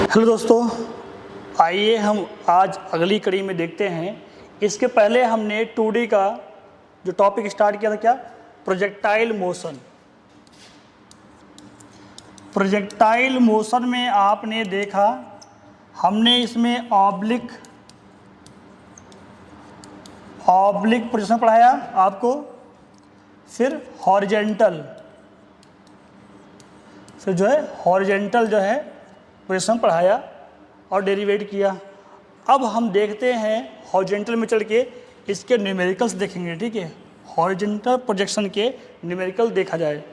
Hello दोस्तों, आइए हम आज अगली कड़ी में देखते हैं। इसके पहले हमने 2D का जो टॉपिक स्टार्ट किया था, क्या? Projectile motion. प्रोजेक्टाइल मोशन में आपने देखा, हमने इसमें ऑब्लिक प्रोजेक्शन पढ़ाया आपको, फिर हॉरिजेंटल, फिर जो है हॉरिजेंटल जो है प्रोजेक्शन पढ़ाया और डेरिवेट किया। अब हम देखते हैं हॉरिजेंटल में चल के इसके न्यूमेरिकल्स देखेंगे, ठीक है। हॉरिजेंटल प्रोजेक्शन के न्यूमेरिकल देखा जाए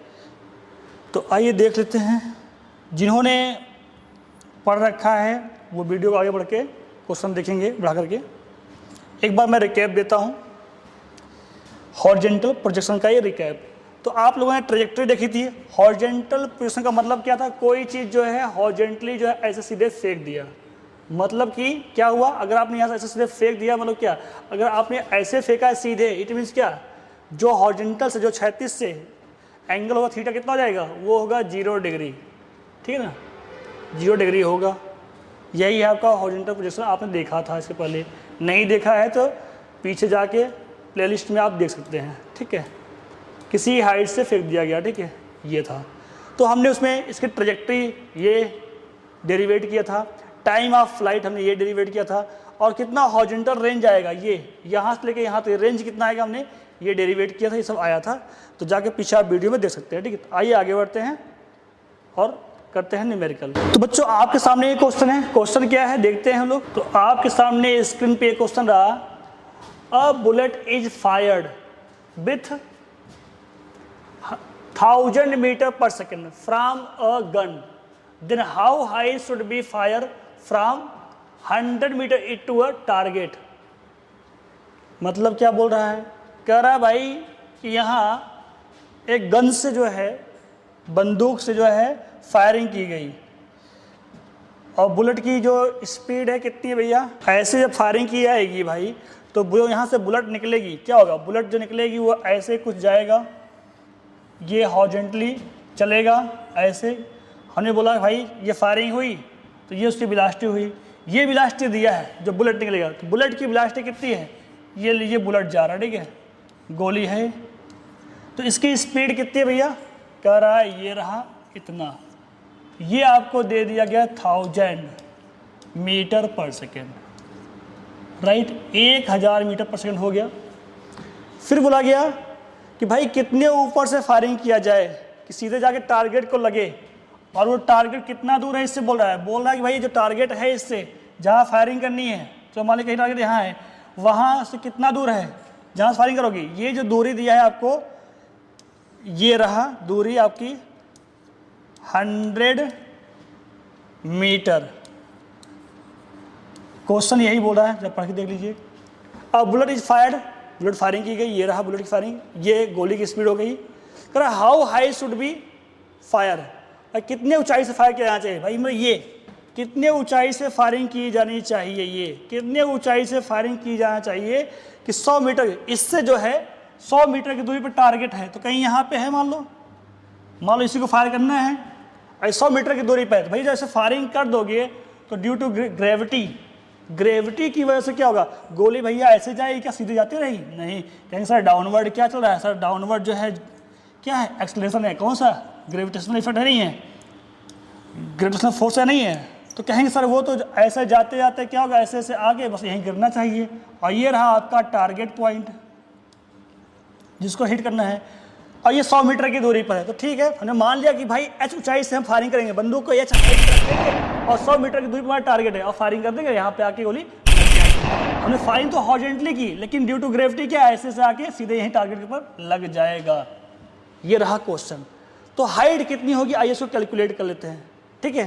तो आइए देख लेते हैं। जिन्होंने पढ़ रखा है वो वीडियो को आगे बढ़ के क्वेश्चन देखेंगे बढ़ा करके। एक बार मैं रिकैप देता हूँ हॉरिजेंटल प्रोजेक्शन का, ये रिकैप। तो आप लोगों ने ट्रेजेक्टरी देखी थी। हॉरिजेंटल प्रोजेक्शन का मतलब क्या था? कोई चीज़ जो है हॉरिजेंटली जो है ऐसे सीधे फेंक दिया। मतलब कि क्या हुआ? अगर आपने यहाँ से ऐसे सीधे फेंक दिया, मतलब क्या? अगर आपने ऐसे फेंका है सीधे, इट मीन्स क्या? जो हॉरिजेंटल से, जो 36 से एंगल होगा थीटा, कितना हो जाएगा? वो होगा 0 डिग्री, ठीक है ना? 0 डिग्री होगा। यही है आपका हॉरिजेंटल प्रोजेक्शन। आपने देखा था इसके पहले, नहीं देखा है तो पीछे जाके प्लेलिस्ट में आप देख सकते हैं, ठीक है। किसी हाइट से फेंक दिया गया, ठीक है, ये था। तो हमने उसमें इसकी ट्रेजेक्टरी ये डेरिवेट किया था, टाइम ऑफ फ्लाइट हमने ये डेरिवेट किया था, और कितना हॉरिजॉन्टल रेंज आएगा, ये यहाँ से लेके यहाँ तक रेंज कितना आएगा, हमने ये डेरिवेट किया था, ये सब आया था। तो जाके पीछे आप वीडियो में देख सकते हैं, ठीक है। तो आइए आगे बढ़ते हैं और करते हैं न्यूमेरिकल। तो बच्चों आपके सामने ये क्वेश्चन है। क्वेश्चन क्या है देखते हैं हम लोग। तो आपके सामने स्क्रीन पे क्वेश्चन रहा, a bullet is fired with 1000 metre per second from a gun, then how high should be fire from 100 metre it to a target. मतलब क्या बोल रहा है? कह रहा है भाई कि यहाँ एक गन से जो है, बंदूक से जो है फायरिंग की गई, और बुलेट की जो स्पीड है कितनी है भैया? ऐसे जब फायरिंग की जाएगी भाई तो जो यहाँ से बुलेट निकलेगी, क्या होगा? बुलेट जो निकलेगी वो ऐसे कुछ जाएगा, ये हॉरिजॉन्टली चलेगा ऐसे। हमने बोला भाई ये फायरिंग हुई तो ये उसकी वेलोसिटी हुई, ये वेलोसिटी दिया है जो बुलेट निकलेगा। तो बुलेट की वेलोसिटी कितनी है? ये लीजिए बुलेट जा रहा है, ठीक है, गोली है। तो इसकी स्पीड कितनी है भैया? कह रहा है ये रहा इतना। ये आपको दे दिया गया 1000 metre per second, right. 1000 metre per second हो गया। फिर बोला गया कि भाई कितने ऊपर से फायरिंग किया जाए कि सीधे जाके टारगेट को लगे, और वो टारगेट कितना दूर है इससे बोल रहा है। बोल रहा है कि भाई जो टारगेट है इससे जहाँ फायरिंग करनी है, तो मान लीजिए कहीं टारगेट यहाँ है, वहाँ से कितना दूर है जहाँ से फायरिंग करोगी। ये जो दूरी दिया है आपको, ये रहा दूरी आपकी 100 मीटर। क्वेश्चन यही बोल रहा है, जब पढ़ के देख लीजिए। अब bullet is fired, bullet firing की गई, ये रहा बुलेट की फायरिंग, ये गोली की स्पीड हो गई। कह रहा how high should be fire, कितने ऊंचाई से फायर किया जाना चाहिए भाई? मतलब ये कितने ऊंचाई से फायरिंग की जानी चाहिए, ये कितने ऊंचाई से फायरिंग की जाना चाहिए कि 100 मीटर, इससे जो है 100 मीटर की दूरी पर टारगेट है, तो कहीं यहाँ पे है, मान लो इसी को फायर करना है, 100 मीटर की दूरी पर। तो भाई जैसे फायरिंग कर दोगे तो ड्यू टू ग्रेविटी की वजह से क्या होगा? गोली भैया ऐसे जाएगी क्या? सीधे जाती रही? नहीं, कहेंगे सर डाउनवर्ड क्या चल रहा है? सर डाउनवर्ड जो है क्या है? एक्सलेशन है। कौन सा? ग्रेविटेशनल इफेक्ट है, नहीं है, ग्रेविटेशनल फोर्स है, नहीं है। तो कहेंगे सर वो तो ऐसे जाते जाते क्या होगा, ऐसे ऐसे आगे बस यहीं गिरना चाहिए। और ये रहा आपका टारगेट पॉइंट जिसको हिट करना है, और ये 100 मीटर की दूरी पर है। तो ठीक है, हमने मान लिया कि भाई एच ऊंचाई से हम फायरिंग करेंगे, बंदूक को एच और 100 मीटर की दूरी पर हमारा टारगेट है, और फायरिंग कर देंगे, यहाँ पे आके गोली। हमने फायरिंग तो हॉरिजॉन्टली की, लेकिन ड्यू टू ग्रेविटी क्या ऐसे से आके सीधे यहीं टारगेट के ऊपर लग जाएगा। ये रहा क्वेश्चन। तो हाइट कितनी होगी, आइए इसको कैलकुलेट कर लेते हैं, ठीक है।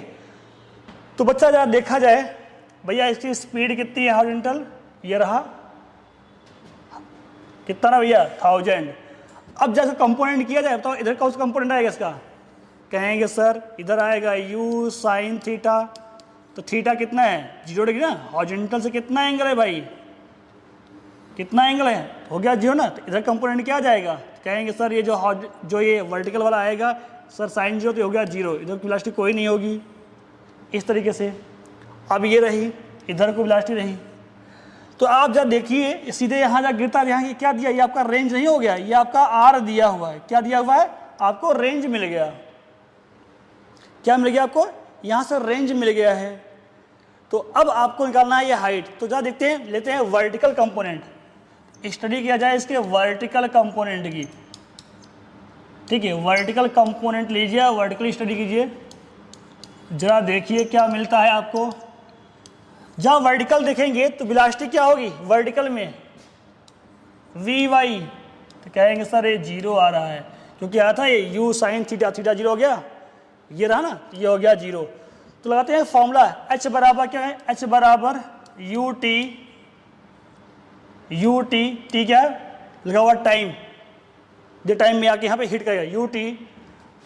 तो बच्चा जरा देखा जाए भैया इसकी स्पीड कितनी है हॉरिजॉन्टल, ये रहा कितना ना भैया 1000। अब जैसे कंपोनेंट किया जाए तो इधर कौन सा कंपोनेंट आएगा इसका? कहेंगे सर इधर आएगा u sin थीटा। तो थीटा कितना है? 0 डिग्री ना। हॉरिजॉन्टल से कितना एंगल है भाई? कितना एंगल है? हो गया 0 ना। तो इधर कंपोनेंट क्या आ जाएगा? कहेंगे सर ये जो ये वर्टिकल वाला आएगा सर sin 0, तो हो गया 0, इधर वेलोसिटी कोई नहीं होगी, इस तरीके से। अब ये रही, इधर को वेलोसिटी रही। तो आप जब देखिए सीधे यहाँ जब गिरता है, यहाँ ये क्या दिया, ये आपका रेंज नहीं हो गया, ये आपका आर दिया हुआ है। क्या दिया हुआ है आपको? रेंज मिल गया। क्या मिल गया आपको? यहाँ से रेंज मिल गया है। तो अब आपको निकालना है ये हाइट। तो जरा देखते हैं, लेते हैं वर्टिकल कंपोनेंट, स्टडी किया जाए इसके वर्टिकल कंपोनेंट की। ठीक है, वर्टिकल कंपोनेंट लीजिए, वर्टिकल स्टडी कीजिए, जरा देखिए क्या मिलता है आपको। जहाँ वर्टिकल देखेंगे तो वेलोसिटी क्या होगी वर्टिकल में? V Y. तो कहेंगे सर ये जीरो आ रहा है, क्योंकि आया था ये you sine theta, theta zero हो गया, ये रहा ना, ये हो गया जीरो। तो लगाते हैं फॉर्मूला, एच बराबर क्या है? एच बराबर U T, U T, T क्या है? लगा हुआ टाइम, जो टाइम में आके यहाँ पे हिट करेगा, यू टी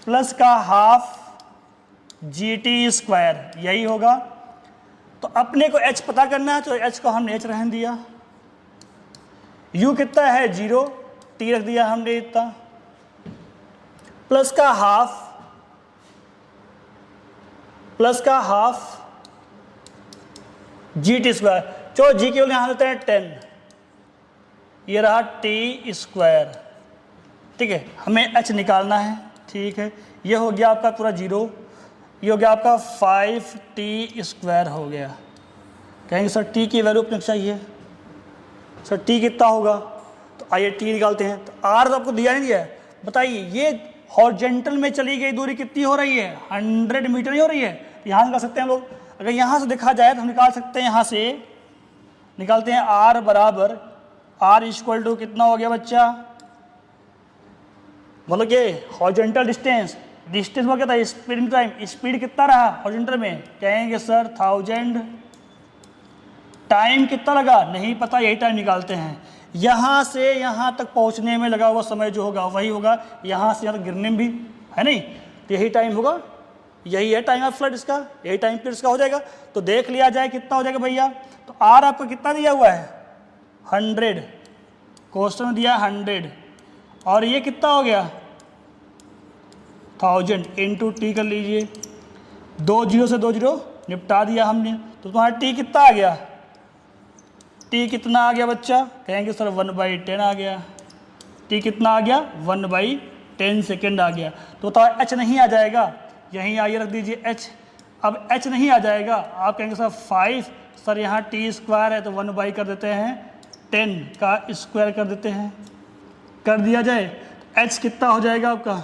प्लस का हाफ जी टी स्क्वायर, यही होगा। तो अपने को h पता करना है, तो h को हमने h रहने दिया, u कितना है? जीरो, t रख दिया हमने इतना, प्लस का हाफ, प्लस का हाफ जी टी स्क्वायर, जो जी के यहाँ होते हैं 10, ये रहा टी स्क्वायर। ठीक है, हमें h निकालना है। ठीक है, ये हो गया आपका पूरा जीरो, ये हो गया आपका 5t स्क्वायर हो गया। कहेंगे सर t की वैल्यू अपने चाहिए, सर t कितना होगा? तो आइए t निकालते हैं। तो r तो आपको दिया नहीं दिया है, बताइए ये हॉरिजॉन्टल में चली गई दूरी कितनी हो रही है? 100 मीटर नहीं हो रही है? यहाँ निकाल सकते हैं हम लोग। अगर यहाँ से देखा जाए तो हम निकाल सकते हैं, यहाँ से निकालते हैं r बराबर, r इक्वल टू कितना हो गया बच्चा? मतलब कि हॉरिजॉन्टल डिस्टेंस, डिस्टेंस में क्या था? स्पीड में टाइम, स्पीड कितना रहा हॉरिजॉन्टल में? कहेंगे सर 1000। टाइम कितना लगा? नहीं पता, यही टाइम निकालते हैं। यहाँ से यहाँ तक पहुँचने में लगा हुआ समय जो होगा वही होगा, यहाँ से यहाँ तक गिरने में भी, है नहीं? तो यही टाइम होगा, यही है टाइम ऑफ फ्लाइट इसका, यही टाइम पीरियड इसका हो जाएगा। तो देख लिया जाए कितना हो जाएगा भैया। तो आर आपको कितना दिया हुआ है? 100, क्वेश्चन में दिया 100, और ये कितना हो गया? 1000 इंटू टी कर लीजिए, 2 जीरो से 2 जीरो निपटा दिया हमने। तो तुम्हारा टी कितना आ गया? टी कितना आ गया बच्चा? कहेंगे सर 1/10 आ गया। टी कितना आ गया? 1/10 सेकेंड आ गया। तो एच नहीं आ जाएगा, यहीं आइए रख दीजिए एच। अब एच नहीं आ जाएगा, आप कहेंगे सर 5, सर यहाँ टी स्क्वायर है तो 1 कर देते हैं 10 का स्क्वायर कर देते हैं, कर दिया जाए। एच कितना हो जाएगा आपका?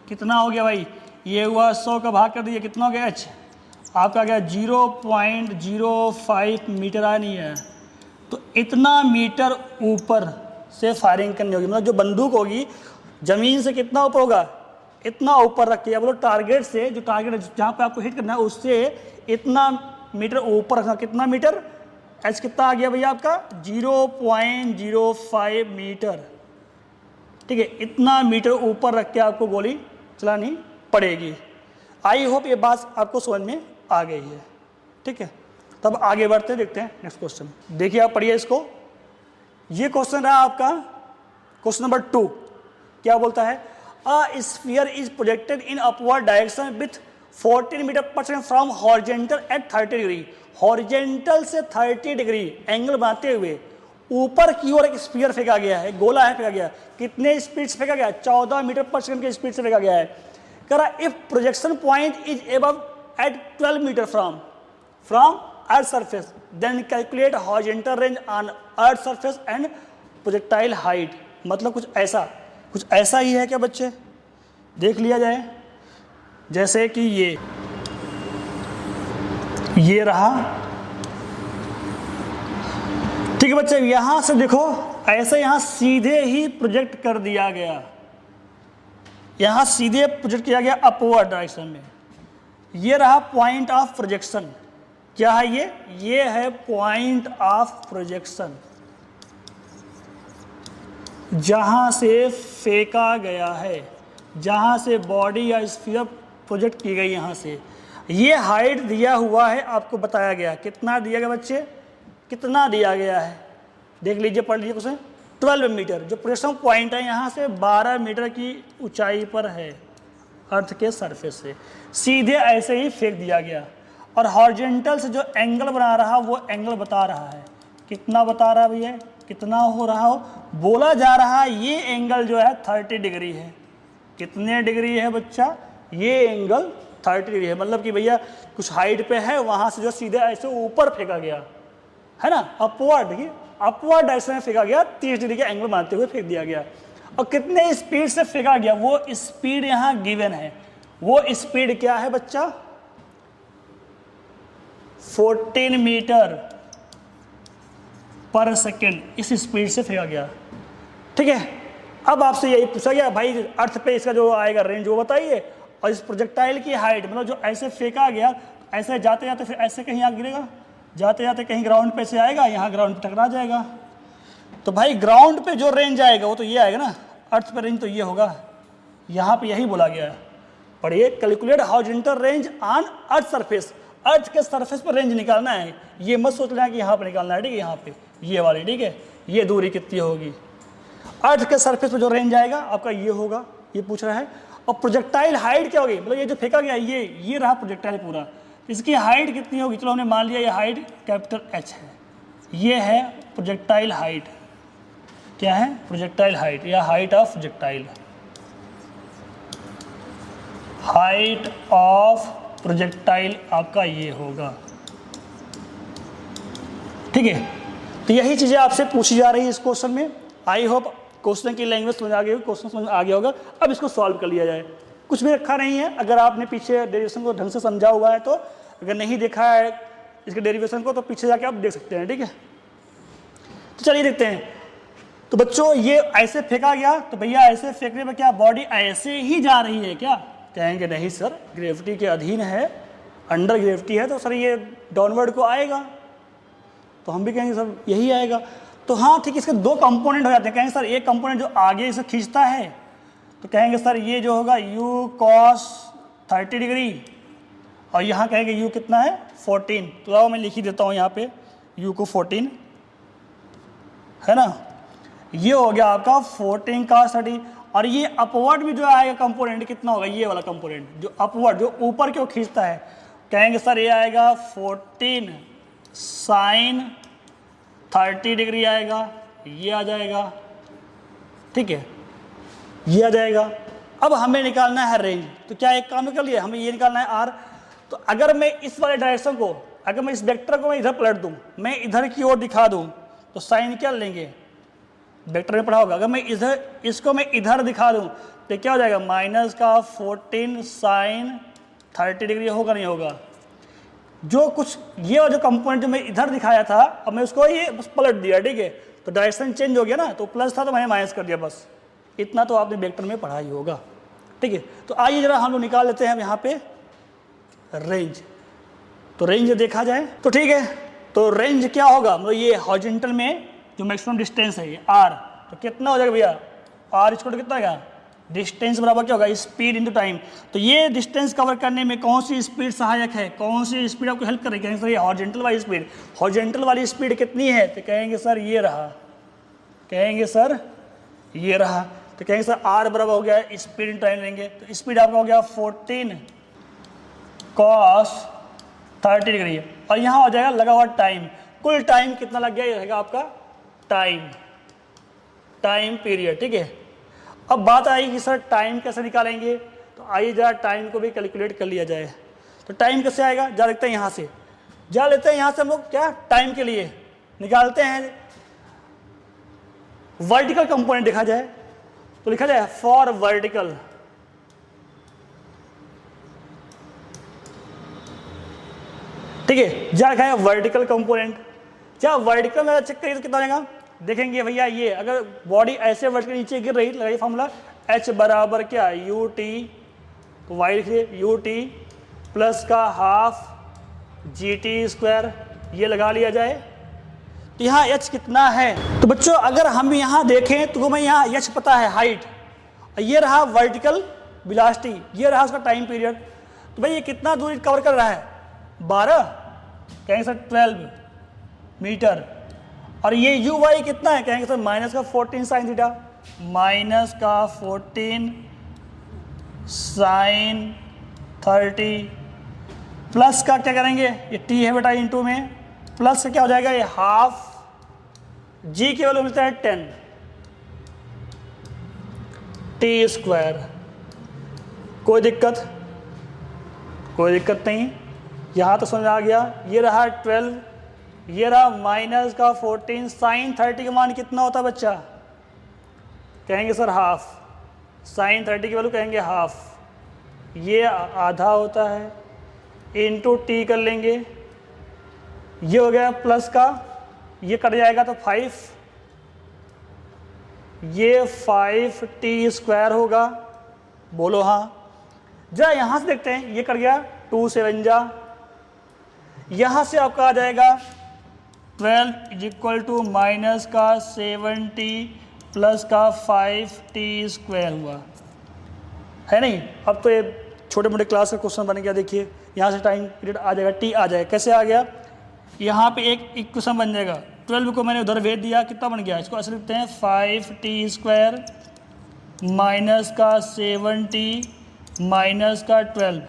कितना हो गया भाई? ये हुआ 100 का भाग कर दिया, कितना हो गया एच? आपका गया 0.05 मीटर आया नहीं है। तो इतना मीटर ऊपर से फायरिंग करनी होगी, मतलब जो बंदूक होगी ज़मीन से कितना ऊपर होगा? इतना ऊपर रख के, या बोलो टारगेट से, जो टारगेट जहाँ पे आपको हिट करना है उससे इतना मीटर ऊपर रखना। कितना मीटर? एच कितना आ गया भैया आपका? 0.05 मीटर। ठीक है, इतना मीटर ऊपर रख के आपको गोली चलानी पड़ेगी। आई होप ये बात आपको समझ में आ गई है। ठीक है, तब आगे बढ़ते देखते हैं नेक्स्ट क्वेश्चन। देखिए आप पढ़िए इसको। ये क्वेश्चन रहा आपका क्वेश्चन नंबर 2। क्या बोलता है? A sphere is projected in upward direction with 14 metre per second from horizontal at 30 degree. Horizontal से 30 डिग्री एंगल बनाते हुए ऊपर की ओर एक स्फीयर फेंका गया है, गोला है फेंका गया। कितने स्पीड से फेंका गया? 14 मीटर पर सेकंड की स्पीड से फेंका गया है। कह रहा if projection point is above at 12 metre from earth surface then calculate horizontal range on earth surface and projectile height. मतलब कुछ ऐसा ही है क्या बच्चे? देख लिया जाए। जैसे कि ये रहा। ठीक है बच्चे, यहां से देखो ऐसे यहां सीधे ही प्रोजेक्ट कर दिया गया, यहां सीधे प्रोजेक्ट किया गया अपवर्ड डायरेक्शन में। ये रहा पॉइंट ऑफ प्रोजेक्शन। क्या है ये है पॉइंट ऑफ प्रोजेक्शन, जहां से फेंका गया है, जहां से बॉडी या स्फीयर प्रोजेक्ट की गई। यहां से ये हाइट दिया हुआ है, आपको बताया गया। कितना दिया गया बच्चे? कितना दिया गया है? देख लीजिए, पढ़ लीजिए उसे। 12 मीटर जो प्रोजेक्शन पॉइंट है यहाँ से 12 मीटर की ऊंचाई पर है अर्थ के सरफेस से। सीधे ऐसे ही फेंक दिया गया और हॉरिजॉन्टल से जो एंगल बना रहा वो एंगल बता रहा है, कितना बता रहा है भैया, कितना हो रहा हो, बोला जा रहा है ये एंगल जो है 30 डिग्री है। कितने डिग्री है बच्चा, ये एंगल 30 डिग्री है। मतलब कि भैया कुछ हाइट पे है, वहाँ से जो सीधे ऐसे ऊपर फेंका गया है ना, अपवर्ड, देखिए अपवर्ड डायरेक्शन में फेंका गया, 30 डिग्री का एंगल बनाते हुए फेंक दिया गया। और कितने स्पीड से फेंका गया, वो स्पीड यहाँ गिवन है। वो स्पीड क्या है बच्चा, 14 मीटर पर सेकेंड, इस स्पीड से फेंका गया। ठीक है, अब आपसे यही पूछा गया भाई अर्थ पे इसका जो आएगा रेंज वो बताइए, और इस प्रोजेक्टाइल की हाइट, मतलब जो ऐसे फेंका गया, ऐसे जाते जाते फिर ऐसे कहीं आ गिरेगा, जाते जाते कहीं ग्राउंड पे से आएगा, यहाँ ग्राउंड पे टकरा जाएगा। तो भाई ग्राउंड पे जो रेंज आएगा वो तो ये आएगा ना, अर्थ पे रेंज तो ये होगा, यहाँ पे यही बोला गया है। पढ़िए, calculate horizontal range on earth surface, earth के सरफेस पर रेंज निकालना है, ये मत सोच लेना कि यहाँ पे निकालना है, ठीक है, यहाँ पे ये वाली, ठीक है, ये दूरी कितनी होगी, अर्थ के सरफेस पर जो रेंज आएगा आपका ये होगा, ये पूछ रहा है। और प्रोजेक्टाइल हाइट क्या होगी, मतलब ये जो फेंका गया ये रहा प्रोजेक्टाइल पूरा, इसकी हाइट कितनी होगी, चलो हमने मान लिया ये हाइट कैपिटल H है, ये है प्रोजेक्टाइल हाइट, क्या है प्रोजेक्टाइल हाइट या height of projectile, height of projectile आपका ये होगा। ठीक है, तो यही चीज़ें आपसे पूछी जा रही है इस क्वेश्चन में। आई होप क्वेश्चन की लैंग्वेज समझ आ गई होगी, क्वेश्चन समझ आ गया होगा। अब इसको सॉल्व कर लिया जाए, कुछ भी रखा नहीं है। अगर आपने पीछे डेरिवेशन को ढंग से समझा हुआ है तो, अगर नहीं देखा है इसके डेरिवेशन को तो पीछे जाके आप देख सकते हैं। ठीक है, तो चलिए देखते हैं। तो बच्चों ये ऐसे फेंका गया, तो भैया ऐसे फेंकने में क्या बॉडी ऐसे ही जा रही है क्या, कहेंगे नहीं सर ग्रेविटी के अधीन है, अंडर ग्रेविटी है, तो सर ये डाउनवर्ड को आएगा, तो हम भी कहेंगे सर यही आएगा। तो हाँ ठीक, इसके दो कंपोनेंट हो जाते हैं। कहेंगे सर एक कंपोनेंट जो आगे इसे खींचता है, तो कहेंगे सर ये जो होगा u cos 30 डिग्री, और यहाँ कहेंगे u कितना है 14, तो आओ मैं लिख ही देता हूँ यहाँ पे u को 14 है ना, ये हो गया आपका 14 cos 30। और ये अपवर्ड भी जो आएगा कंपोनेंट कितना होगा, ये वाला कंपोनेंट जो अपवर्ड जो ऊपर की ओर खींचता है, कहेंगे सर ये आएगा 14 sin 30 डिग्री आएगा, ये आ जाएगा। ठीक है, ये आ जाएगा। अब हमें निकालना है रेंज, तो क्या एक काम कर लिया, हमें ये निकालना है r। तो अगर मैं इस वाले डायरेक्शन को, अगर मैं इस वेक्टर को मैं इधर पलट दूं, मैं इधर की ओर दिखा दूं, तो साइन क्या लेंगे, वेक्टर में पढ़ा होगा। अगर मैं इधर इसको मैं इधर दिखा दूं तो क्या हो जाएगा, माइनस का 14 sin 30 डिग्री होगा नहीं होगा। जो कुछ ये जो कंपोनेंट जो मैं इधर दिखाया था, अब मैं उसको ये बस पलट दिया। ठीक है, तो डायरेक्शन चेंज हो गया ना, तो प्लस था तो मैंने माइनस कर दिया, बस इतना तो आपने वेक्टर में पढ़ा ही होगा। ठीक है, तो आइए जरा हम लोग निकाल लेते हैं यहाँ पे रेंज। तो रेंज देखा जाए तो ठीक है, तो रेंज क्या होगा, मतलब ये हॉरिजॉन्टल में जो मैक्सिमम डिस्टेंस है ये r, तो कितना हो जाएगा भैया, r इक्वल टू कितना होगा, डिस्टेंस बराबर क्या होगा स्पीड इनटू टाइम। तो ये डिस्टेंस कवर करने में कौन सी स्पीड सहायक है, कौन सी स्पीड आपको हेल्प करेगी, कहेंगे सर ये हॉरिजॉन्टल वाली स्पीड। हॉरिजॉन्टल वाली स्पीड कितनी है, तो कहेंगे सर ये रहा, कहेंगे सर ये रहा, तो कहेंगे सर r बराबर हो गया स्पीड इन टाइम लेंगे, तो स्पीड आपका हो गया 14 cos 30 डिग्री, और यहाँ हो जाएगा लगा हुआ टाइम। कुल टाइम कितना लग गया, ये रहेगा आपका टाइम पीरियड। ठीक है, अब बात आएगी कि सर टाइम कैसे निकालेंगे, तो आइए जरा टाइम को भी कैलकुलेट कर लिया जाए। तो टाइम कैसे आएगा, जा लेते हैं यहाँ से, जा लेते हैं यहाँ से हम लोग क्या टाइम के लिए निकालते हैं वर्टिकल कंपोनेंट। देखा जाए तो लिखा जाए फॉर वर्टिकल, ठीक है, जा रखा है वर्टिकल कंपोनेंट। क्या वर्टिकल में चेक करिए तो कितना आएगा, देखेंगे भैया ये अगर बॉडी ऐसे वर्टिकल नीचे गिर रही, लगाइए फॉर्मूला h बराबर क्या यू टी, तो वाई लिखिए यू टी प्लस का हाफ जी टी स्क्वायर, ये लगा लिया जाए। तो यहाँ h कितना है, तो बच्चों अगर हम यहाँ देखें तो हमें यहाँ h पता है हाइट, ये रहा वर्टिकल वेलोसिटी, ये रहा उसका टाइम पीरियड। तो भाई ये कितना दूरी कवर कर रहा है, 12, कहेंगे सर 12 मीटर। और ये यू वाई कितना है, कहेंगे सर माइनस का 14 साइन थीटा, माइनस का 14 साइन 30। प्लस का क्या करेंगे, ये टी है बेटा इंटू में, प्लस का क्या हो जाएगा, ये हाफ, जी की वैल्यू मिलता है 10 टी स्क्वायर। कोई दिक्कत, कोई दिक्कत नहीं, यहाँ तो समझ आ गया। ये रहा 12, ये रहा माइनस का 14, साइन 30 का मान कितना होता है बच्चा, कहेंगे सर हाफ, साइन 30 की वैल्यू कहेंगे हाफ, ये आधा होता है, इंटू टी कर लेंगे, ये हो गया प्लस का, ये कट जाएगा तो 5, ये 5 टी स्क्वायर होगा, बोलो हाँ। जरा यहाँ से देखते हैं, ये कट गया 2 7 जा, यहाँ से आपका आ जाएगा 12 इज इक्वल टू माइनस का 7t प्लस का 5t स्क्वायर हुआ, है नहीं। अब तो ये छोटे मोटे क्लास का क्वेश्चन बन गया, देखिए यहाँ से टाइम पीरियड आ जाएगा, टी आ जाएगा, कैसे आ गया, यहाँ पे एक इक्वेशन बन जाएगा, 12 को मैंने उधर भेज दिया, कितना बन गया, इसको ऐसे लिखते हैं 5t स्क्वायर माइनस का 7t माइनस का 12,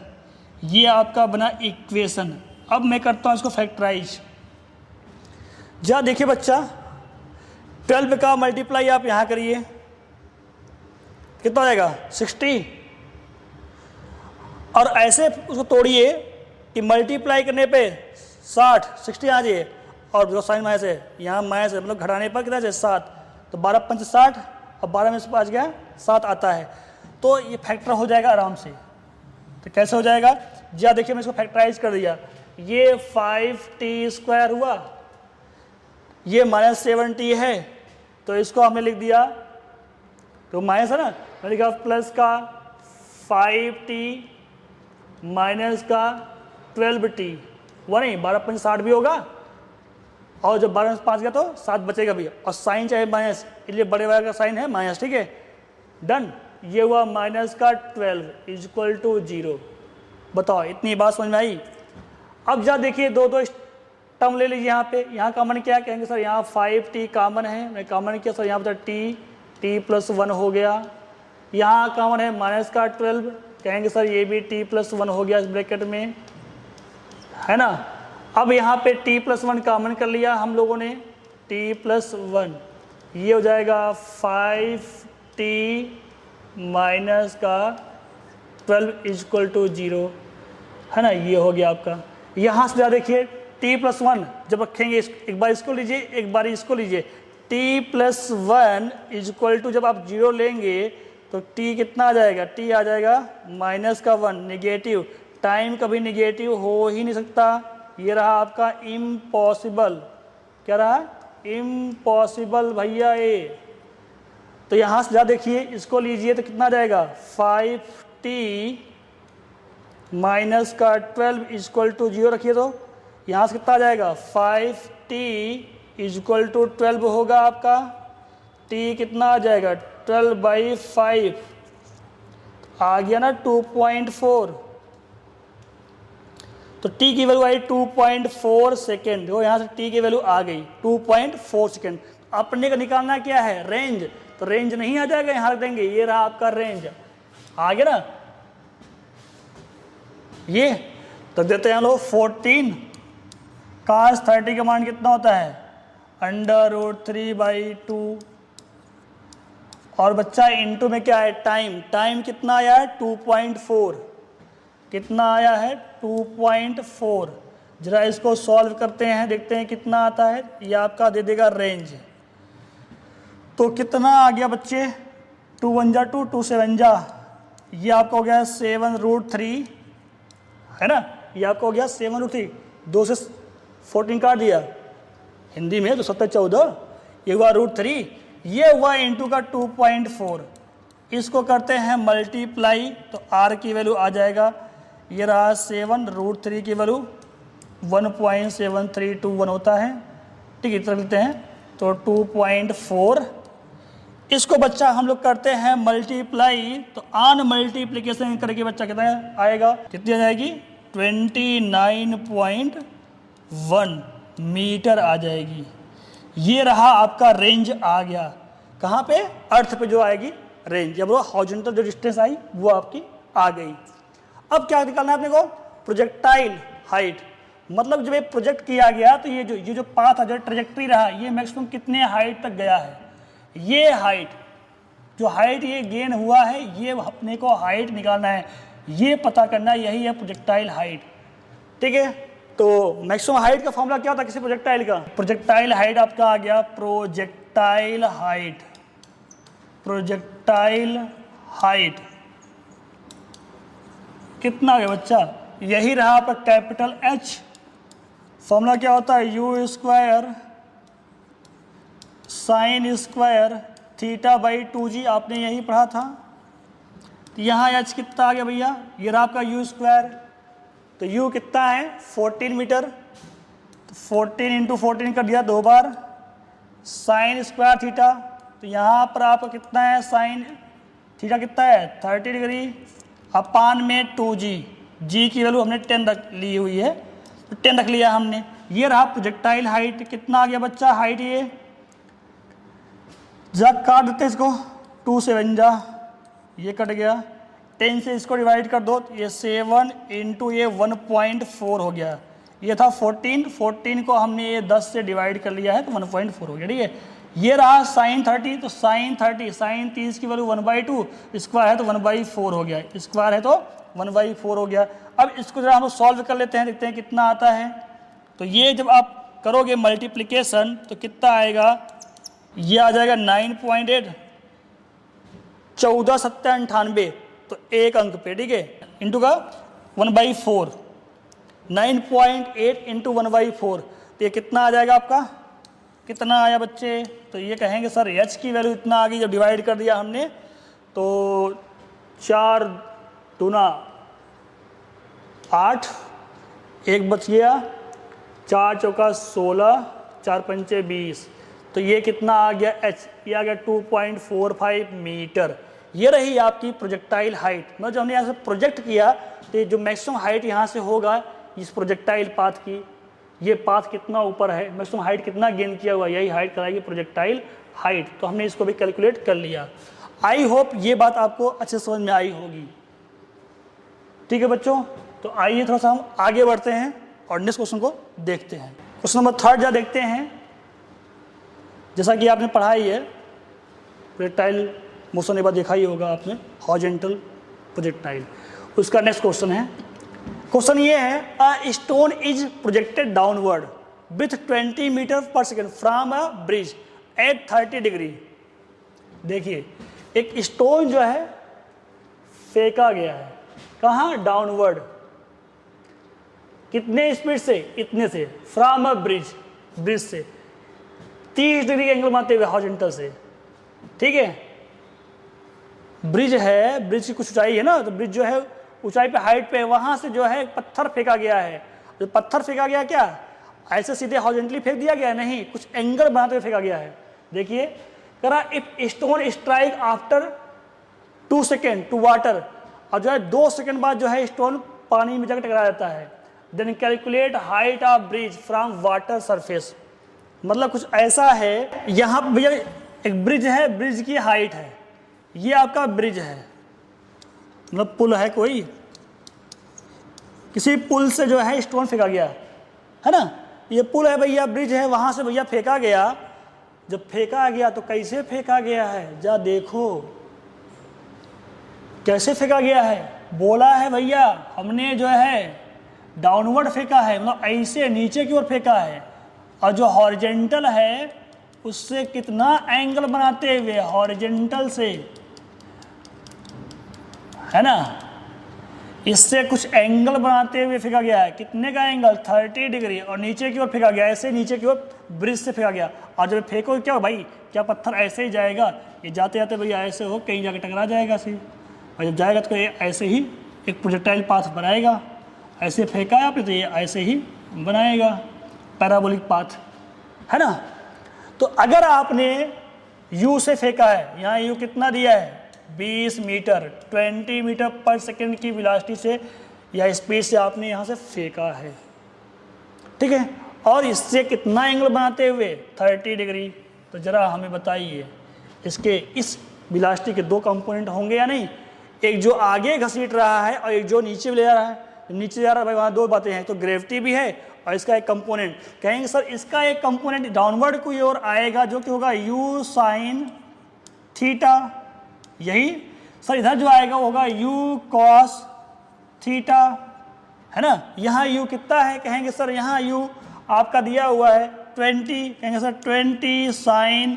ये आपका बना इक्वेशन। अब मैं करता हूँ इसको फैक्टराइज। जहाँ देखिए बच्चा 12 का मल्टीप्लाई आप यहाँ करिए, कितना हो जाएगा 60, और ऐसे उसको तोड़िए कि मल्टीप्लाई करने पे 60 आ जाइए, और जो साइन माइनस है यहाँ माइनस है, मतलब घटाने पर कितना है 7, तो 12 5 60, और 12 में से 5 गया 7 आता है, तो ये फैक्टर हो जाएगा आराम से। तो कैसे हो जाएगा, जहाँ देखिए मैं इसको फैक्टराइज कर दिया, ये 5t स्क्वायर हुआ, ये माइनस 7t है, तो इसको हमने लिख दिया, तो माइनस है ना, मैंने लिखा प्लस का 5t माइनस का 12t, हुआ नहीं, 12 5 60 भी होगा, और जब 12 में 5 गया तो 7 बचेगा भी, और साइन चाहे माइनस, इसलिए बड़े वाले का साइन है माइनस, ठीक है, डन। ये हुआ माइनस का 12 इज इक्वल टू 0। बताओ इतनी बात समझ में आई। अब जहाँ देखिए दो टर्म ले लीजिए, यहाँ पे, यहाँ कॉमन क्या कहेंगे सर, यहाँ 5t कॉमन है, मैं कॉमन किया सर, यहाँ पर t प्लस 1 हो गया, यहाँ कॉमन है माइनस का 12, कहेंगे सर ये भी t प्लस 1 हो गया इस ब्रैकेट में, है ना। अब यहाँ पे t प्लस 1 कॉमन कर लिया हम लोगों ने, t प्लस 1, ये हो जाएगा 5t माइनस का 12 इज इक्वल टू 0, है ना, ये हो गया आपका। यहाँ से ज़्यादा देखिए t प्लस 1 जब रखेंगे, एक बार इसको लीजिए, एक बार इसको लीजिए, t plus 1 is equal to, जब आप 0 लेंगे तो t कितना आ जाएगा, t आ जाएगा माइनस का 1, निगेटिव, टाइम कभी निगेटिव हो ही नहीं सकता, ये रहा आपका इम्पॉसिबल, क्या रहा, इम्पॉसिबल भैया ये। तो यहाँ से ज़्यादा देखिए, इसको लीजिए तो कितना आ जाएगा, 5t माइनस का 12 इज इक्वल टू 0 रखिए, तो यहाँ से कितना आ जाएगा, 5t इज इक्वल टू 12 होगा आपका, t कितना आ जाएगा 12/5, आ गया ना 2.4, तो t की वैल्यू आई 2.4 सेकेंड, देखो यहाँ से t की वैल्यू आ गई 2.4 सेकेंड। अपने का निकालना क्या है, रेंज, तो रेंज नहीं आ जाएगा, यहाँ रख देंगे, ये रहा आपका रेंज, आ गया ना ये। तो देते हैं हम लोग 14 cos 30 का मान कितना होता है, √3/2, और बच्चा इनटू में क्या है, टाइम, टाइम कितना आया है 2.4, कितना आया है 2.4। जरा इसको सॉल्व करते हैं, देखते हैं कितना आता है, ये आपका दे देगा रेंज। तो कितना आ गया बच्चे, 2 1 जा 2, 2 7 जा, ये आपका हो गया 7√3, है ना, ये आपका हो गया 7√3, 2 से 14 काट दिया, हिंदी में तो 7 14, ये हुआ √3, ये हुआ इंटू का 2.4, इसको करते हैं मल्टीप्लाई, तो r की वैल्यू आ जाएगा, ये रहा 7√3 की वैल्यू 1.7321 होता है, ठीक है, इतना लिखते हैं, तो 2.4, इसको बच्चा हम लोग करते हैं मल्टीप्लाई, तो ऑन मल्टीप्लिकेशन करके बच्चा कितना आएगा, कितनी आ जाएगी 29.1 मीटर आ जाएगी। ये रहा आपका रेंज आ गया, कहाँ पे, अर्थ पे जो आएगी रेंज, जब वो हॉरिजॉन्टल जो डिस्टेंस आई वो आपकी आ गई। अब क्या निकालना है अपने को, प्रोजेक्टाइल हाइट, मतलब जब ये प्रोजेक्ट किया गया तो ये जो पाथ जो ट्रेजेक्ट्री रहा ये मैक्सिमम कितने हाइट तक गया है। ये हाइट, जो हाइट ये गेन हुआ है, ये अपने को हाइट निकालना है, ये पता करना है, यही है प्रोजेक्टाइल हाइट। ठीक है, तो मैक्सिमम हाइट का फॉर्मूला क्या होता है किसी प्रोजेक्टाइल का? प्रोजेक्टाइल हाइट आपका आ गया प्रोजेक्टाइल हाइट, प्रोजेक्टाइल हाइट कितना हो गया बच्चा? यही रहा आपका कैपिटल H। फॉर्मूला क्या होता है? U square sine square theta by 2g, आपने यही पढ़ा था। तो यहाँ H कितना आ गया भैया? ये रहा आपका U स्क्वायर, तो U कितना है? 14 मीटर, तो 14 इंटू 14 कर दिया 2 बार, साइन स्क्वायर थीटा, तो यहाँ पर आपका कितना है? साइन थीटा कितना है? 30 डिग्री अपान में 2g, g की वैल्यू हमने 10 रख ली हुई है, तो 10 रख लिया हमने। ये रहा प्रोजेक्टाइल हाइट, कितना आ गया बच्चा हाइट? ये जा काट देते इसको, 2 से 1 जा, ये कट गया, 10 से इसको डिवाइड कर दो, तो ये 7 इंटू ये 1.4 हो गया। ये था 14 को हमने ये 10 से डिवाइड कर लिया है तो 1.4 हो गया। ठीक है, ये रहा साइन 30, तो साइन 30, साइन 30 की वैल्यू 1/2, स्क्वायर है तो 1/4 हो गया, स्क्वायर है तो 1/4 हो गया। अब इसको जरा हम सॉल्व कर लेते हैं, देखते हैं कितना आता है। तो ये जब आप करोगे मल्टीप्लिकेशन तो कितना आएगा? ये आ जाएगा 9.8, 14 सत्ता 98, तो एक अंक पे, ठीक है, इंटू का 1/4, 9.8 इंटू 1/4, तो ये कितना आ जाएगा आपका? कितना आया बच्चे? तो ये कहेंगे सर H की वैल्यू इतना आ गई, जब डिवाइड कर दिया हमने तो 4 दूना 8, एक बच गया, 4 चौका 16, 4 पंचे 20, तो ये कितना आ गया? H, ये आ गया 2.45 मीटर। ये रही आपकी प्रोजेक्टाइल हाइट। मतलब जब हमने यहाँ से प्रोजेक्ट किया तो जो मैक्सिमम हाइट यहाँ से होगा इस प्रोजेक्टाइल पाथ की, ये पाथ कितना ऊपर है, मैक्सिमम हाइट कितना गेन किया हुआ, यही हाइट कराएगी प्रोजेक्टाइल हाइट। तो हमने इसको भी कैलकुलेट कर लिया। आई होप ये बात आपको अच्छे समझ में आई होगी। ठीक है बच्चों, तो आइए थोड़ा सा हम आगे बढ़ते हैं और नेक्स्ट क्वेश्चन को देखते हैं। क्वेश्चन नंबर 3 जा देखते हैं। जैसा कि आपने पढ़ा ही है, प्रोजेक्टाइल मोशन एक बार देखा ही होगा आपने, हॉरिजॉन्टल प्रोजेक्टाइल। उसका नेक्स्ट क्वेश्चन है, क्वेश्चन ये है, a stone is projected downward with 20 metre per second from a bridge at 30 degree. देखिए एक स्टोन जो है फेंका गया है, कहाँ? डाउनवर्ड, कितने स्पीड से? इतने से, फ्रॉम अ ब्रिज, ब्रिज से 30 डिग्री एंगल बनाते हुए हॉरिजॉन्टल से। ठीक है, ब्रिज है, ब्रिज की कुछ ऊंचाई है ना, तो ब्रिज जो है ऊंचाई पे, हाइट पे, वहां से जो है पत्थर फेंका गया है। जो पत्थर फेंका गया क्या ऐसे सीधे हॉरिजॉन्टली फेंक दिया गया? नहीं, कुछ एंगल बनाते हुए फेंका गया है। देखिए करा, if stone strike after 2 second to water, और जो है 2 सेकेंड बाद जो है स्टोन पानी में जाकर टकरा जाता है, then calculate height of bridge from water surface. मतलब कुछ ऐसा है, यहाँ भैया एक ब्रिज है, ब्रिज की हाइट है, ये आपका ब्रिज है, मतलब पुल है, कोई किसी पुल से जो है स्टोन फेंका गया है ना, ये पुल है भैया, ब्रिज है, वहां से भैया फेंका गया। जब फेंका गया तो कैसे फेंका गया है, जा देखो कैसे फेंका गया है। बोला है भैया हमने जो है डाउनवर्ड फेंका है, मतलब ऐसे नीचे की ओर फेंका है, और जो हॉरिजॉन्टल है उससे कितना एंगल बनाते हुए, हॉरिजॉन्टल से, है ना, इससे कुछ एंगल बनाते हुए फेंका गया है। कितने का एंगल? 30 डिग्री, और नीचे की ओर फेंका गया, ऐसे नीचे की ओर ब्रिज से फेंका गया। और जब फेंको क्या भाई, क्या पत्थर ऐसे ही जाएगा? ये जाते जाते भैया ऐसे हो कहीं जाके टकरा जाएगा सी, और जब जाएगा तो ये ऐसे ही एक प्रोजेक्टाइल पाथ बनाएगा। ऐसे फेंका है आपने तो ये ऐसे ही बनाएगा पैराबोलिक पाथ, है ना। तो अगर आपने यू से फेंका है, यहाँ यू कितना दिया है? 20 मीटर, 20 मीटर पर सेकेंड की वेलोसिटी से या स्पीड से आपने यहाँ से फेंका है, ठीक है, और इससे कितना एंगल बनाते हुए? 30 डिग्री। तो ज़रा हमें बताइए, इसके इस वेलोसिटी के 2 कंपोनेंट होंगे या नहीं? एक जो आगे घसीट रहा है और एक जो नीचे ले जा रहा है। नीचे जा रहा है भाई, वहाँ दो बातें हैं, तो ग्रेविटी भी है और इसका एक कंपोनेंट। कहेंगे सर इसका एक कंपोनेंट डाउनवर्ड की ओर आएगा जो कि होगा u साइन थीटा, यही सर इधर जो आएगा होगा u कॉस थीटा, है ना। यहाँ u कितना है, कहेंगे सर यहाँ u आपका दिया हुआ है 20, कहेंगे सर 20 साइन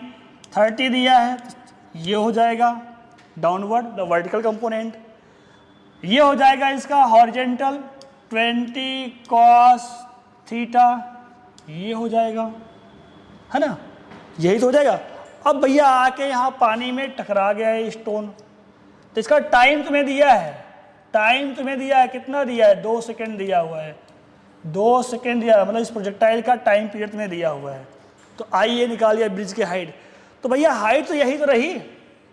30 दिया है, ये हो जाएगा डाउनवर्ड द वर्टिकल कंपोनेंट। ये हो जाएगा इसका हॉरिजेंटल 20 कॉस थीटा, ये हो जाएगा, है ना, यही तो हो जाएगा। अब भैया आके यहाँ पानी में टकरा गया है स्टोन, तो इसका टाइम तुम्हें दिया है, टाइम तुम्हें दिया है, कितना दिया है, 2 सेकेंड दिया हुआ है, 2 सेकेंड दिया है, मतलब इस प्रोजेक्टाइल का टाइम पीरियड तुम्हें दिया हुआ है। तो आइए निकालिए ब्रिज की हाइट। तो भैया हाइट तो यही तो रही,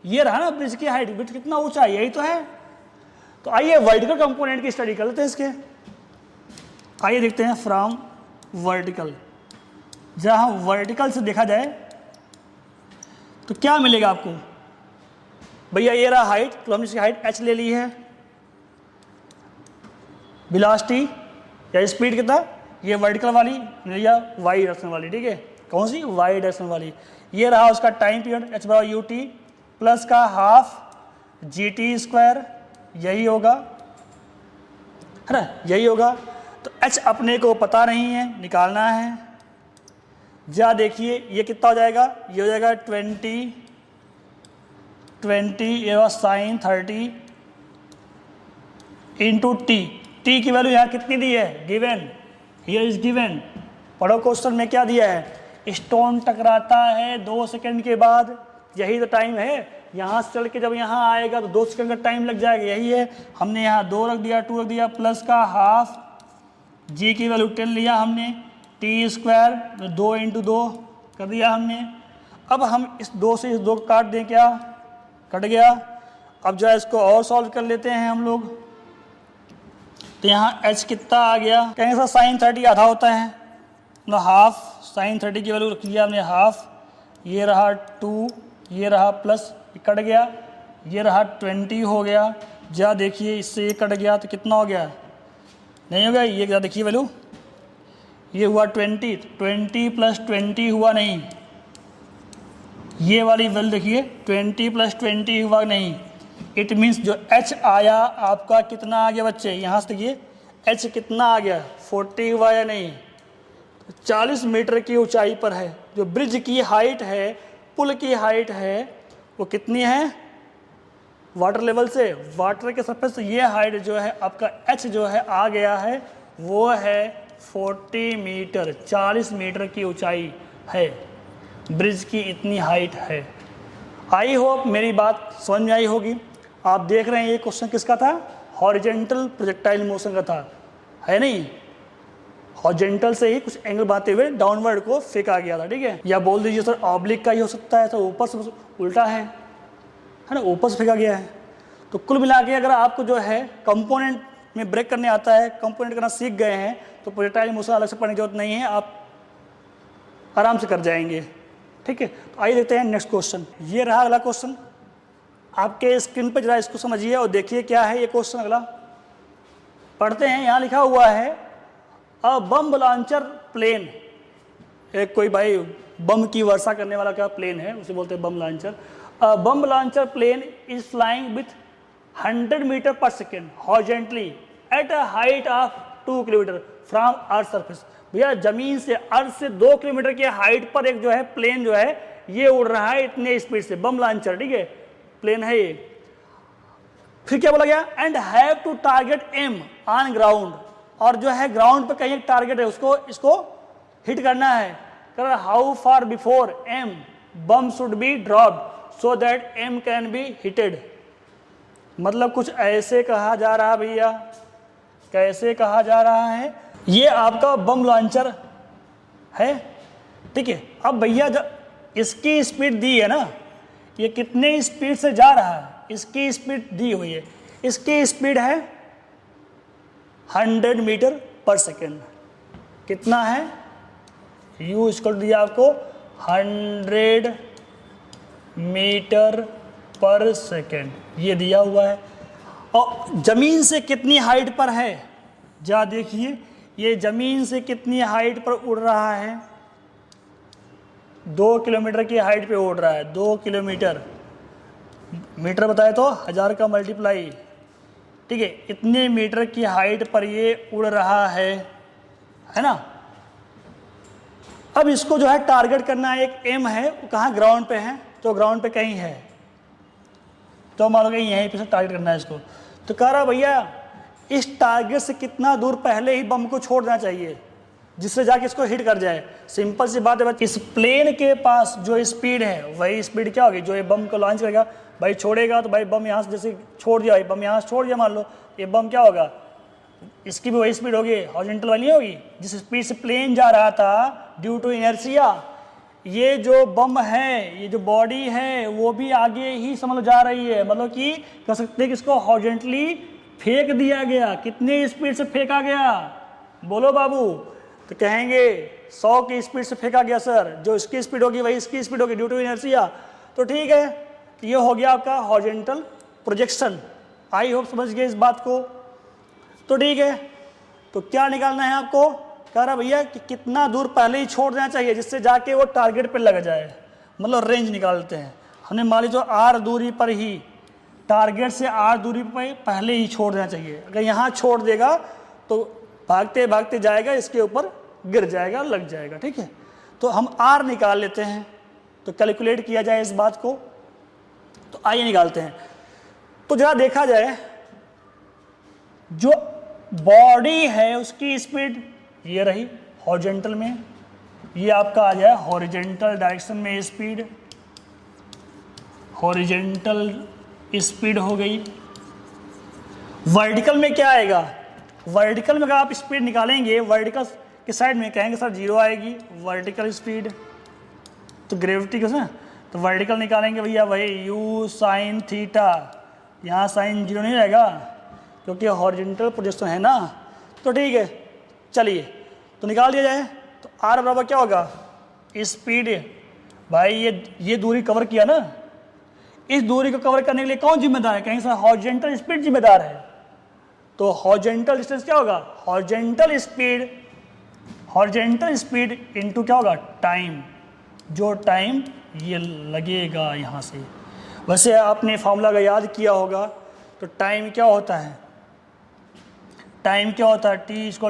ये रहा ना ब्रिज की हाइट, ब्रिज कितना ऊंचा है, यही तो है। तो आइए वर्टिकल कंपोनेंट की स्टडी कर लेते हैं इसके। आइए देखते हैं फ्रॉम वर्टिकल, जहाँ वर्टिकल से देखा जाए तो क्या मिलेगा आपको। भैया ये रहा हाइट, तो हमने इसकी हाइट h ले ली है, वेलोसिटी या स्पीड कितना, ये वर्टिकल वाली या वाई डायरेक्शन वाली, ठीक है, कौन सी, वाई डायरेक्शन वाली। ये रहा उसका टाइम पीरियड h बराबर यू टी प्लस का हाफ जी टी स्क्वायर, यही होगा, है ना, यही होगा। तो h अपने को पता नहीं है, निकालना है। जा देखिए ये कितना हो जाएगा, ये हो जाएगा 20 ये साइन 30 इंटू टी, टी की वैल्यू यहाँ कितनी दी है, गिवन, हियर इज गिवन। पढ़ो क्वेश्चन में क्या दिया है, स्टोन टकराता है 2 सेकंड के बाद, यही तो टाइम है। यहाँ से चल के जब यहाँ आएगा तो 2 सेकंड का टाइम लग जाएगा, यही है। हमने यहाँ 2 रख दिया, 2 रख दिया, प्लस का हाफ जी की वैल्यू 10 लिया हमने, टी स्क्वायर 2 इंटू 2 कर दिया हमने। अब हम इस 2 से इस 2 को काट दें, क्या कट गया। अब जो है इसको और सॉल्व कर लेते हैं हम लोग। तो यहाँ h कितना आ गया, कहेंगे सर साइन 30 आधा होता है, मतलब हाफ साइन 30 की वैल्यू रख दिया हमने हाफ, ये रहा 2, ये रहा प्लस, ये कट गया, ये रहा 20 हो गया। जा देखिए इससे ये कट गया तो कितना हो गया, नहीं हो गया, ये क्या देखिए वैल्यू, ये हुआ 20 प्लस 20 हुआ नहीं, ये वाली वैल्यू देखिए 20 प्लस 20 हुआ नहीं। इट मीन्स जो h आया आपका कितना आ गया बच्चे, यहाँ से देखिए h कितना आ गया, 40 हुआ या नहीं, 40 मीटर की ऊंचाई पर है। जो ब्रिज की हाइट है, पुल की हाइट है, वो कितनी है, वाटर लेवल से, वाटर के सरफेस से ये हाइट जो है आपका h जो है आ गया है, वो है 40 मीटर, 40 मीटर की ऊंचाई है, ब्रिज की इतनी हाइट है। आई होप मेरी बात समझ में आई होगी। आप देख रहे हैं ये क्वेश्चन किसका था, हॉरिजेंटल प्रोजेक्टाइल मोशन का था, है नहीं, हॉरिजेंटल से ही कुछ एंगल बनाते हुए डाउनवर्ड को फेंका गया था, ठीक है। या बोल दीजिए सर ऑब्लिक का ही हो सकता है, तो ऊपर से उल्टा है ना, ऊपर से फेंका गया है। तो कुल मिला के अगर आपको जो है कंपोनेंट में ब्रेक करने आता है, कंपोनेंट करना सीख गए हैं, तो प्रोजेक्टाइल मोशन अलग से पढ़ने की जरूरत नहीं है, आप आराम से कर जाएंगे, ठीक है। तो आइए देखते हैं नेक्स्ट क्वेश्चन। ये रहा अगला क्वेश्चन, आपके स्क्रीन पर जरा इसको समझिए और देखिए क्या है ये क्वेश्चन। अगला पढ़ते हैं, यहाँ लिखा हुआ है अ बम लॉन्चर प्लेन, एक कोई भाई बम की वर्षा करने वाला क्या प्लेन है, उसे बोलते हैं bomb launcher. A bomb launcher plane is flying with 100 metre per second horizontally at a height of 2 kilometre from earth surface. भैया जमीन से, अर्थ से 2 किलोमीटर की हाइट पर एक जो है प्लेन जो है ये उड़ रहा है इतने स्पीड से, बम लॉन्चर, ठीक है, प्लेन है ये। फिर क्या बोला गया, and have to target aim on ground, और जो है ग्राउंड पे कहीं एक टारगेट है, उसको इसको हिट करना है। कर how far before aim bomb should be dropped so that aim can be hitted. मतलब कुछ ऐसे कहा जा रहा भैया, कैसे कहा जा रहा है, ये आपका बम लॉन्चर है, ठीक है। अब भैया जब इसकी स्पीड दी है ना, ये कितने स्पीड से जा रहा है, इसकी स्पीड दी हुई है, इसकी स्पीड है 100 मीटर पर सेकेंड। कितना है, u इसको दिया आपको 100 मीटर पर सेकेंड, ये दिया हुआ है। और जमीन से कितनी हाइट पर है, जा देखिए ये ज़मीन से कितनी हाइट पर उड़ रहा है, 2 किलोमीटर की हाइट पे उड़ रहा है। 2 किलोमीटर, मीटर बताए तो 1000 का मल्टीप्लाई, ठीक है, इतने मीटर की हाइट पर ये उड़ रहा है ना। अब इसको जो है टारगेट करना है, एक एम है, वो कहाँ ग्राउंड पे है, तो ग्राउंड पे कहीं है, तो मान लो कहीं यहीं पे से टारगेट करना है इसको। तो कह रहा भैया इस टारगेट से कितना दूर पहले ही बम को छोड़ देना चाहिए जिससे जाके इसको हिट कर जाए। सिंपल सी बात है, इस प्लेन के पास जो स्पीड है वही स्पीड क्या होगी जो ये बम को लॉन्च करेगा। भाई छोड़ेगा तो भाई बम यहाँ से जैसे छोड़ दिया, बम यहाँ से छोड़ दिया, मान लो ये बम क्या होगा, इसकी भी वही स्पीड होगी, हॉरिजॉन्टल वाली होगी जिस स्पीड से प्लेन जा रहा था ड्यू टू इनर्शिया। ये जो बम है, ये जो बॉडी है वो भी आगे ही समझ लो जा रही है, मतलब कि कह सकते हैं कि इसको हॉरिजॉन्टली फेंक दिया गया। कितने स्पीड से फेंका गया बोलो बाबू, तो कहेंगे 100 की स्पीड से फेंका गया सर, जो इसकी स्पीड होगी वही इसकी स्पीड होगी ड्यू टू इनर्शिया। तो ठीक है, ये हो गया आपका हॉरिजॉन्टल प्रोजेक्शन। आई होप समझ गए इस बात को। तो ठीक है, तो क्या निकालना है आपको, कह रहा भैया कि कितना दूर पहले ही छोड़ देना चाहिए जिससे जाके वो टारगेट पे लग जाए, मतलब रेंज निकालते हैं। हमने मान लीजिए आर दूरी पर ही, टारगेट से आर दूरी पर पहले ही छोड़ देना चाहिए। अगर यहाँ छोड़ देगा तो भागते भागते जाएगा, इसके ऊपर गिर जाएगा, लग जाएगा। ठीक है, तो हम आर निकाल लेते हैं, तो कैलकुलेट किया जाए इस बात को, तो आइए निकालते हैं। तो जरा देखा जाए, जो बॉडी है उसकी स्पीड ये रही हॉरिजॉन्टल में, ये आपका आ जाए हॉरिजॉन्टल डायरेक्शन में स्पीड, हॉरिजॉन्टल स्पीड हो गई। वर्टिकल में क्या आएगा, वर्टिकल में अगर आप स्पीड निकालेंगे वर्टिकल के साइड में कहेंगे सर 0 आएगी वर्टिकल स्पीड, तो ग्रेविटी कैसे, तो वर्टिकल निकालेंगे भैया वही u साइन थीटा, यहाँ साइन 0 नहीं रहेगा क्योंकि हॉरिजॉन्टल प्रोजेक्शन है ना। तो ठीक है, चलिए तो निकाल दिया जाए। तो r बराबर क्या होगा, स्पीड, भाई ये दूरी कवर किया ना, इस दूरी को कवर करने के लिए कौन जिम्मेदार है, कहीं सर हॉरिजॉन्टल स्पीड जिम्मेदार है। तो हॉरिजॉन्टल डिस्टेंस क्या होगा, हॉरिजॉन्टल स्पीड इनटू क्या होगा टाइम, जो टाइम ये लगेगा यहाँ से। वैसे आपने फॉर्मूला का याद किया होगा, तो टाइम क्या होता है, टाइम क्या होता है, t =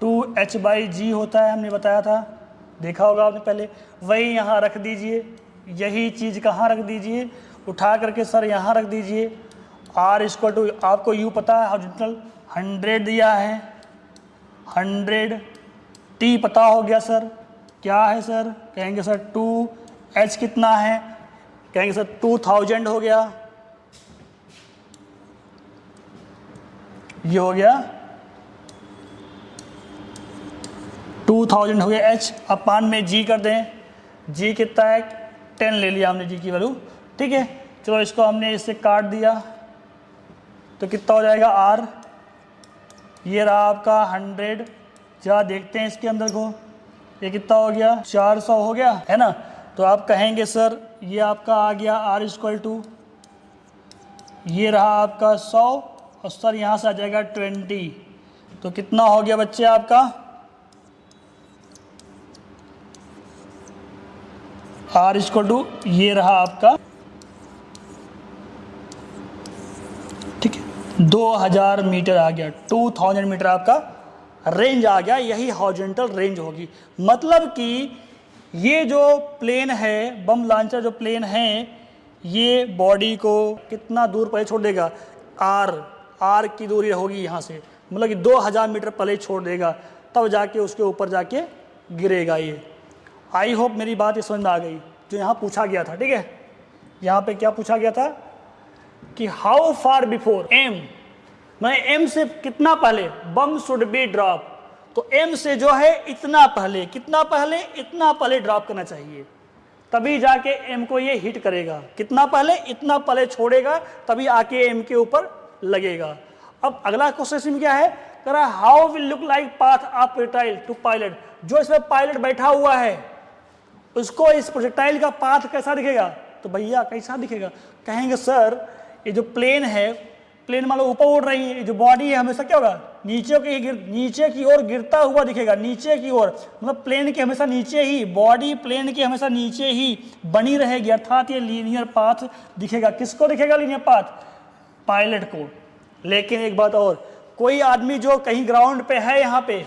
√2h/g होता है, हमने बताया था, देखा होगा आपने पहले। वही यहाँ रख दीजिए, यही चीज़ कहाँ रख दीजिए, उठा करके सर यहाँ रख दीजिए। r आपको u पता है हॉरिजॉन्टल 100 दिया है, 100, t पता हो गया सर क्या है सर, कहेंगे सर 2h कितना है, कहेंगे सर 2000 हो गया, ये हो गया 2000 हो गया h, अपान में g कर दें, g कितना है 10 ले लिया हमने g की वैल्यू। ठीक है, चलो इसको हमने इससे काट दिया तो कितना हो जाएगा r, ये रहा आपका 100, जरा देखते हैं इसके अंदर को, ये कितना हो गया 400 हो गया है ना। तो आप कहेंगे सर ये आपका आ गया r ये रहा आपका 100 और सर यहाँ से आ जाएगा 20, तो कितना हो गया बच्चे आपका r ये रहा आपका, ठीक है 2000 मीटर आ गया, 2000 मीटर आपका रेंज आ गया, यही हॉरिजॉन्टल रेंज होगी। मतलब कि ये जो प्लेन है, बम लॉन्चर जो प्लेन है, ये बॉडी को कितना दूर पहले छोड़ देगा, आर की दूरी होगी यहाँ से, मतलब कि 2000 मीटर पहले छोड़ देगा, तब जाके उसके ऊपर जाके गिरेगा ये। आई होप मेरी बात ये समझ में आ गई, जो यहाँ पूछा गया था। ठीक है, यहाँ पे क्या पूछा गया था कि हाउ फार बिफोर एम, मैं एम से कितना पहले बम शुड बी ड्रॉप, तो एम से जो है इतना पहले, कितना पहले, इतना पहले ड्रॉप करना चाहिए, तभी जाके एम को ये हिट करेगा। कितना पहले, इतना पहले छोड़ेगा, तभी आके एम के ऊपर लगेगा। अब अगला क्वेश्चन क्या है, कह रहा है how will look like path of projectile to pilot, जो इसमें पायलट बैठा हुआ है उसको इस प्रोजेक्टाइल का पाथ कैसा दिखेगा, तो भैया कैसा दिखेगा, कहेंगे सर ये जो प्लेन है प्लेन मान लो ऊपर उड़ रही है, जो बॉडी है हमेशा क्या होगा, नीचे की ओर गिरता हुआ दिखेगा, नीचे की ओर, मतलब प्लेन के हमेशा नीचे ही, बॉडी प्लेन के हमेशा नीचे ही बनी रहेगी, अर्थात ये लीनियर पाथ दिखेगा। किसको दिखेगा लीनियर पाथ? पायलट को। लेकिन एक बात और, कोई आदमी जो कहीं ग्राउंड पे है, यहाँ पे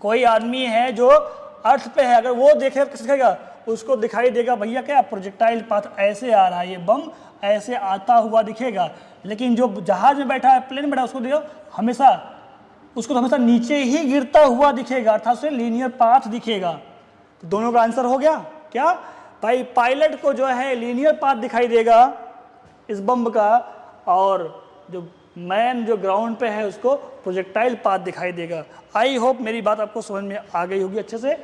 कोई आदमी है जो अर्थ पे है, अगर वो देखे किस दिखेगा? उसको दिखाई देगा भैया क्या, प्रोजेक्टाइल पाथ ऐसे आ रहा है, ये बम ऐसे आता हुआ दिखेगा। लेकिन जो जहाज में बैठा है, प्लेन में बैठा है, उसको देखो उसको हमेशा नीचे ही गिरता हुआ दिखेगा, अर्थात उसे लीनियर पाथ दिखेगा। तो दोनों का आंसर हो गया क्या भाई? पायलट को जो है लीनियर पाथ दिखाई देगा इस बम का, और जो मैन जो ग्राउंड पे है उसको प्रोजेक्टाइल पाथ दिखाई देगा। आई होप मेरी बात आपको समझ में आ गई होगी अच्छे से।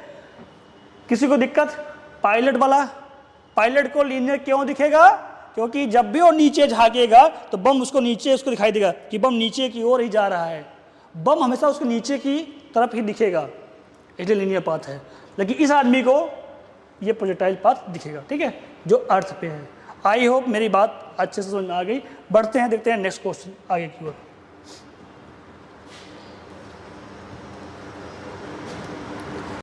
किसी को दिक्कत? पायलट को लीनियर क्यों दिखेगा? क्योंकि जब भी वो नीचे झांकेगा तो बम उसको दिखाई देगा कि बम नीचे की ओर ही जा रहा है, बम हमेशा उसको नीचे की तरफ ही दिखेगा, इसलिए लीनियर पाथ है। लेकिन इस आदमी को ये प्रोजेक्टाइल पाथ दिखेगा, ठीक है, जो अर्थ पे है। आई होप मेरी बात अच्छे से समझ में आ गई। बढ़ते हैं, देखते हैं नेक्स्ट क्वेश्चन आगे की ओर।